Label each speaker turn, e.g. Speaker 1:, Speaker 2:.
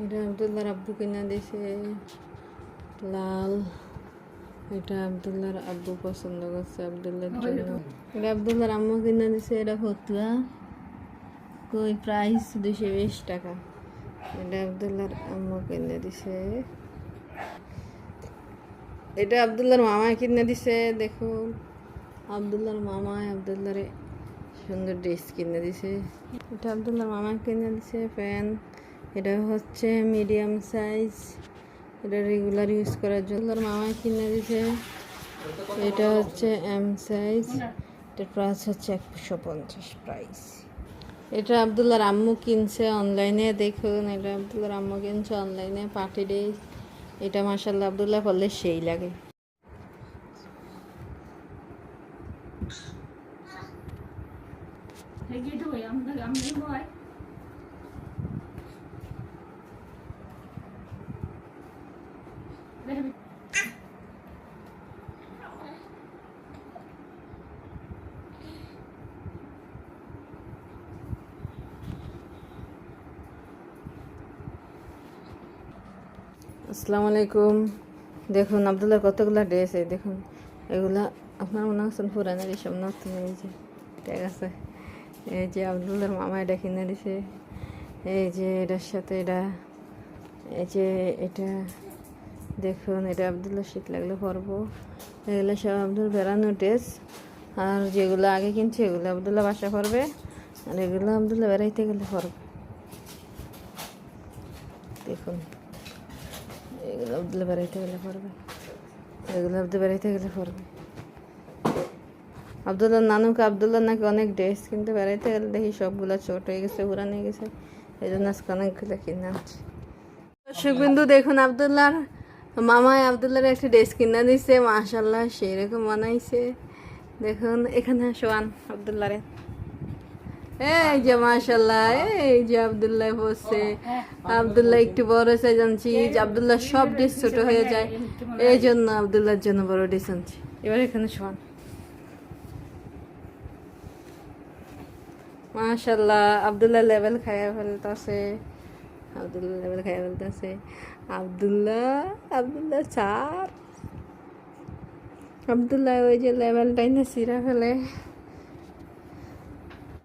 Speaker 1: এটা আব্দুল্লাহর আব্বু কিনা দিছে লাল। এটা আব্দুল্লাহর আব্বু পছন্দ করছে আব্দুল্লাহর জন্য। এটা আব্দুল্লাহর আম্মু কিনা দিছে এটা ফতুয়া, কই প্রাইস 220 টাকা। এটা আব্দুল্লাহর আম্মু কিনে দিছে। এটা আব্দুল্লাহর মামায় কিনে দিছে। দেখুন আব্দুল্লাহর মামায় আব্দুল্লাহরে সুন্দর ড্রেস কিনে দিছে। এটা আব্দুল্লাহর মামায় কিনে দিছে প্যান্ট। এটা হচ্ছে মিডিয়াম সাইজ, এটা রেগুলার ইউজ করার জন্য মামায় কিনে দিছে। এটা হচ্ছে এম সাইজ, এটার প্রাইস হচ্ছে 150 প্রাইস। এটা আব্দুল্লাহর আম্মু কিনছে অনলাইনে। দেখুন এটা আব্দুল্লাহর আম্মু কিনছে অনলাইনে পার্টি ড্রেস। এটা মাশাআল্লাহ আব্দুল্লাহ পরলে সেই লাগে। আসসালামু আলাইকুম। দেখুন আব্দুল্লাহর কতগুলো ড্রেস। এই দেখুন এগুলা আপনার মনে হচ্ছেন পুরানের, এইসব নতুন। এই যে ঠিক আছে, এই যে আব্দুল্লাহর মামা এটা কিনে দিছে। এই যে এটার সাথে এটা, এই যে এটা দেখুন এটা আব্দুল্লাহ শীত লাগলে পরবো। এগুলো সব আব্দুল বেড়ানো ড্রেস। আর যেগুলো আগে কিনছে এগুলো আব্দুল্লাহ বাসা পরবে, আর এগুলো আব্দুল্লাহ বেড়াইতে গেলে পরবে। দেখুন এগুলো আব্দুল্লাহ বেড়াইতে গেলে পরবে, এগুলো আব্দুল বেড়াইতে গেলে পরবে। আব্দুল্লাহ নানুকে আব্দুল্লাহ নাকি অনেক ড্রেস কিনতে বেড়াইতে গেলে দেখি সবগুলো ছোট হয়ে গেছে, পুরান হয়ে গেছে। এই জন্য আজকে অনেকগুলো কিনে আনছি। দর্শক বিন্দু দেখুন আব্দুল্লাহর মামায় আব্দুল্লাহর একটা ড্রেস কিনে দিচ্ছে। মাশাআল্লাহ সেরকম বানাইছে। দেখুন এখানে শোয়ান আব্দুল্লাহরে। এই যে মাশাআল্লাহ, এই যে আব্দুল্লাহ বসছে। আব্দুল্লাহ একটু বড় সাইজ আনছি, আব্দুল্লাহ সব ড্রেস ছোট হয়ে যায়, এই জন্য আব্দুল্লাহর জন্য বড় ড্রেস আনছি। এবার এখানে শোয়ান। মাশাআল্লাহ আব্দুল্লাহ লেভেল খাইয়া ফেলতেছে, আব্দুল্লাহ লেভেল খাইয়া ফেলতেছে। আব্দুল্লাহ চার, আব্দুল্লাহ ওই যে লেভেলটাই না সিরা ফেলে।